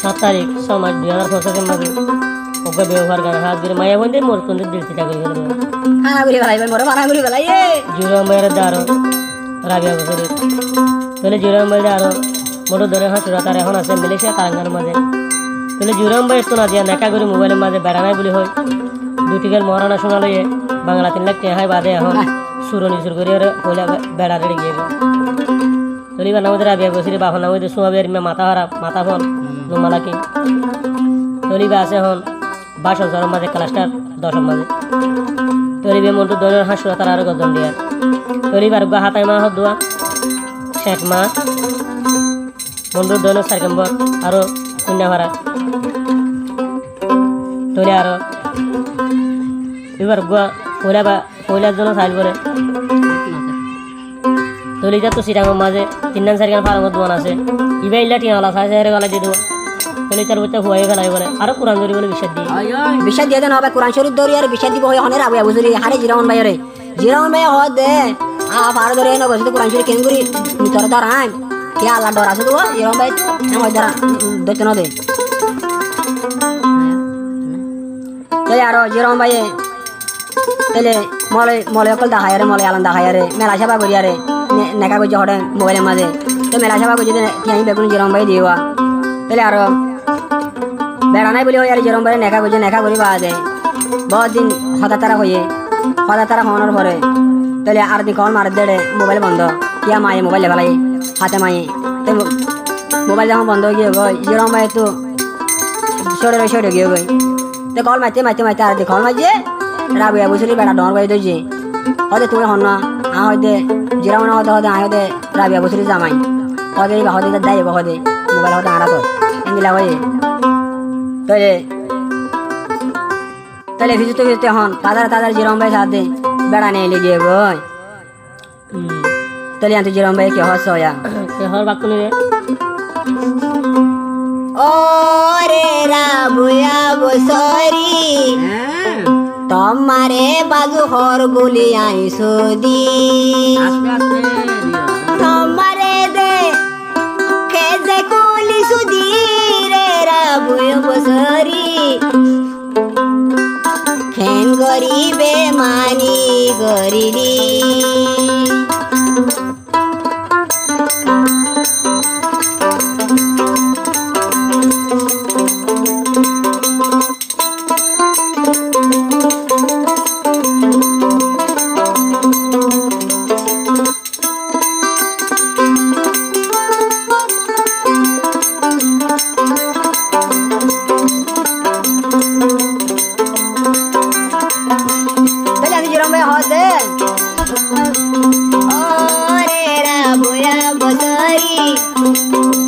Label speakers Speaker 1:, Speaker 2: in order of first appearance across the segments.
Speaker 1: 7 তারিখ 6 মাস 2025 মাঝে ওকে ব্যবহার করে হাত ধরে মায়া বন্ধে মোর কোন দিন চিন্তা করে
Speaker 2: হানা করে বেলাই মোর মানা করে বেলাই এ
Speaker 1: জুরা মেরে দারো রাবিয়া বছরে তাহলে জুরা মেরে আরো মোট ধরে হাসুরা তার এখন আছে মালয়েশিয়া তারাঙ্গার মাঝে তাহলে জুরাম ভাই তো না দিয়া নেকা করে মোবাইলের মাঝে বেড়া নাই বলি হয় দুটিকাল মহারানা শোনা লইয়ে বাংলা 3 লাখ টাকা বাদে এখন সুরনি সুর করে কইলা বেড়া রেড়ে গিয়ে তলিবা নামে রাবিয়া বছরে বাপা নামে সোমা বের মাথা হারা মাথা ফল নোমালা কি তলিবা আছে এখন 22 মাঝে ক্লাস্টার 10 মাঝে তলিবে মন্টু দনের হাসুরা তার আরো গজন দিয়া তলিবার গা হাতায় মা হদ দোয়া শেখ মা মন্টু দনের সার্কেম্বর আরো কন্যা ভাড়া তলে আরো এবার গুয়া পয়লার জন্য সাইল করে তলিটা তো সিটাঙ্গর মাঝে 3-4 গান ফারাঙ্গর দোয়ান আছে ইবা ইল্লা টিয়ালা সাইজ হেরে গলা দিয়ে দেবো তলিটার বইতে হুয়াই ফেলাই বলে আরো কোরআন ধরি বলে
Speaker 2: বিশ্বাস দিয়ে দেন হবে কোরআন শরীফ ধরি আর বিশ্বাস দিব হয় হনের আবু বুঝুরি হারে জিরাউন ভাই রে জিরাউন ভাই হদ দে ফার ধরে না বসে কোরআন শরীফ কেন করি তোর ধর আই কে আল্লাহ ডর আছে তো জিরাউন ভাই আমার ধরা দইতে না দে তাই আরো জিরাউন ভাই তাহলে মলে অকল দেখায় রে মলে আলান দেখায় রে মেলা সেবা করিয়া রে নেকা করছে হঠাৎ মোবাইলের মাঝে তো মেলা সেবা করছে আমি বেগুন জিরম ভাই দিওয়া তাহলে আরো বেড়া নাই বলি হয় আর জিরম ভাই নেকা করছে নেকা করি পাওয়া যায় বহুত দিন হঠাৎ তারা হয়ে হওয়ানোর পরে তাহলে আর দিন কখন মার দেড়ে মোবাইল বন্ধ কিয়া মায়ে মোবাইল লেভালাই হাতে মায়ে তো মোবাইল যখন বন্ধ হয়ে গিয়ে গই জিরম ভাই তো সরে গিয়ে গই তো কল মাইতে আর দিন কল মাইছে রাবিয়া বুঝলি বেড়া ডর বাই দইছে হতে তুমি হন না হয়তো জিরা মনে হতে হতে রাবিয়া বুঝলি জামাই হতে হতে দেয় হতে মোবাইল হতে আড়া তো এগুলা হয়ে তাহলে ভিজতে হন তাদের জিরম ভাই সাথে বেড়া নিয়ে লেগে গই তাহলে আনতে জিরম ভাই কে হস হয়া
Speaker 1: কে হর বাকুনি রে
Speaker 2: ও রে রাবুয়া বসরি তোমারে বাজু হর গুলি আইসো দি তোমারে দে খেজে কুলি সুদি রে রাবুয় বসরি খেন গরিবে মানি গরিলি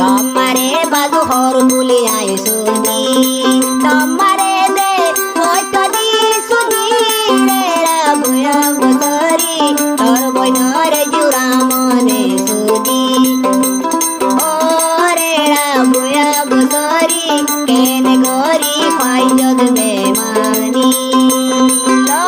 Speaker 2: তোমারে বাজু হর গুলি আইসো দি তোমারে দে হয়তো দি সুদি রে রাবুয়া বসরি তোর বইনরে জুরা মনে সুদি ও রে রাবুয়া বসরি কেন গরি পাই জগ বেমানি লো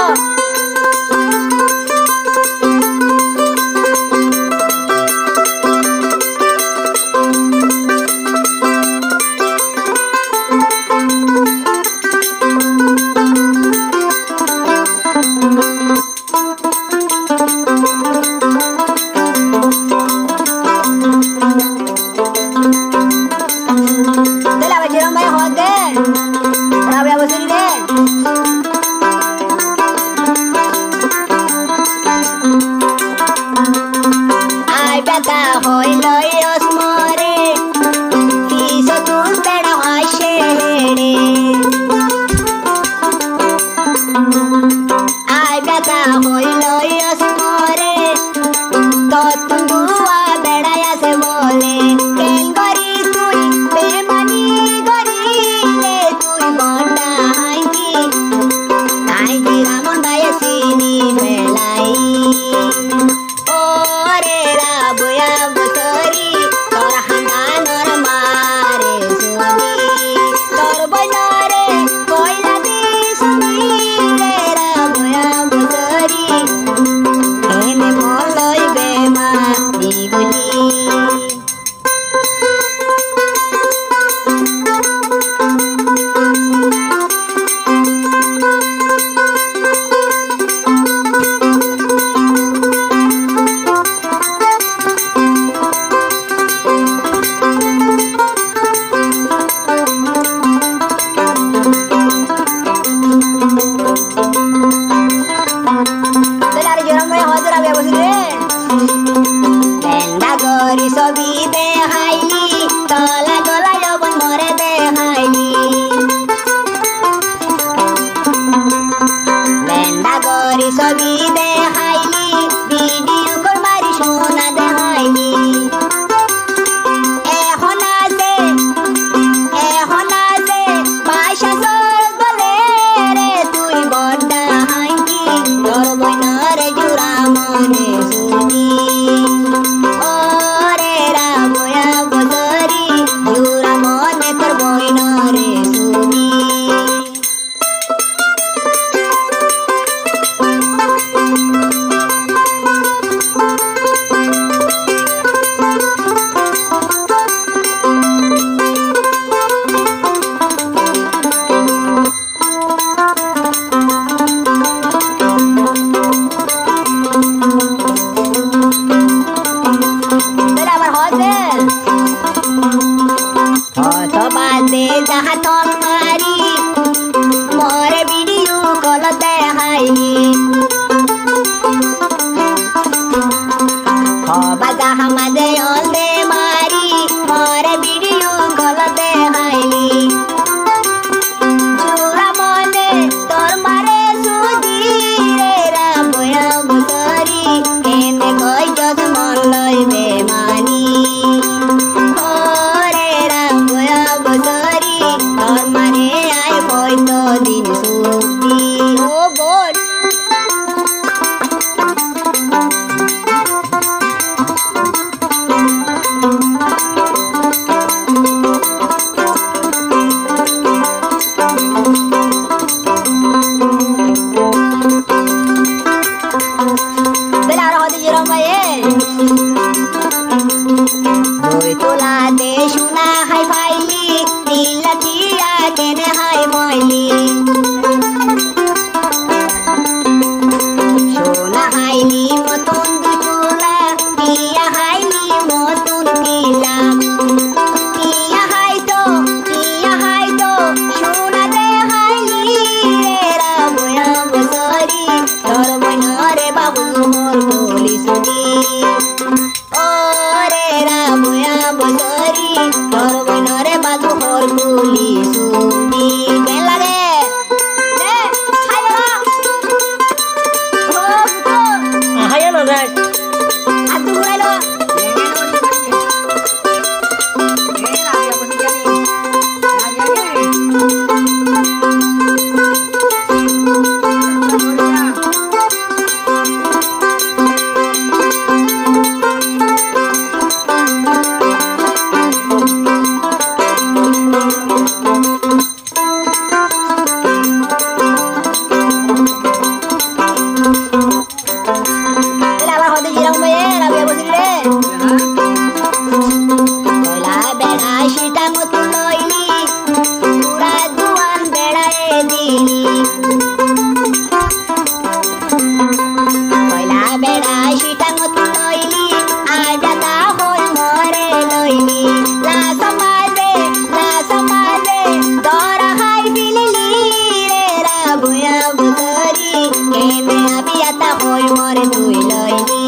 Speaker 3: গরি ছবি দেখাইলি তলা গলা যৌবন মরে দেখাইলি লেন্দা গরি ছবি দেখাইলি ভিডিও কল মারি সোনা দেখাইলি এখন আছে পয়সা চল বলে রে তুই বড়া হাঙ্কি তোর বইনরে জুড়া মনে শুনি ওরে রাবয়া বদরি জুড়া মনে তোর বইনরে শুনি যাহা তল মারি মরে ভিডিও কল দেখাইলি হবা যাহা মাঝে অলদে মারি মরে ভিডিও কল দেখাইলি জোড়া মনে তোর মারে সুদি রে রাবয়া বসরি কেনে কই যত মন লইবে মানি তোর মানে আয় হয়তো দিন সুখী ও বোন তোলা দে সোনা হাই ফাইলি নীলা টিয়া কেনে হাই ময়লি সোনা হাইলি মতন দুচুলা টিয়া হাইলি মতন টিলা টিয়া হাইতো সোনা দে হাইলি রে রাবয়া বসরি তোর বইনরে বাবু মোর বলি শুনি ওরে রাবয়া বসরি তোর বইনরে বাবু মোর বলি শুনি বেলা রে
Speaker 1: হাইয়া না যাই
Speaker 3: আদু হইলো মরে তুই লইলি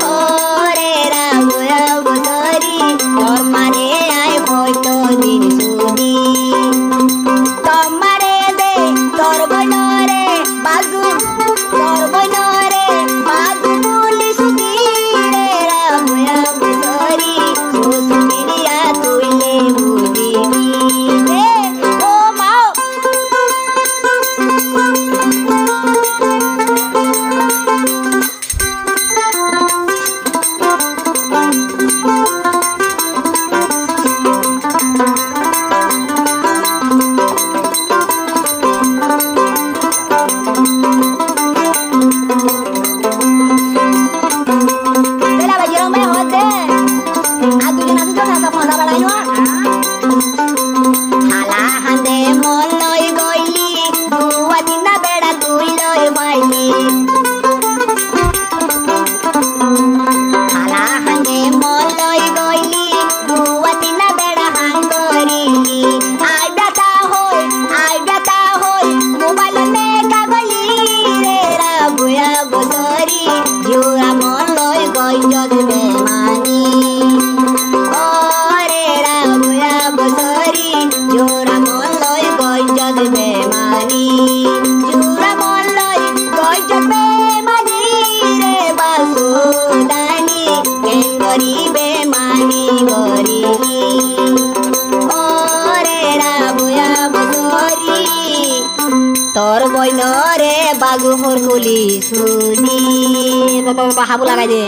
Speaker 3: ওরে রাবয়া বসরি তোর মানে আয় হয়তো দিন সুদি তোমারে দে তোর বইনরে বাজু বলি সুদি রে রাবয়া বসরি সুসুমিরিয়া তুইলে বুঝিবি রে ও মাও Hãy subscribe cho kênh Ghiền Mì Gõ để không bỏ lỡ những video hấp dẫn বলি সুদি
Speaker 2: বাবা বাবা হাবু লাগাই দে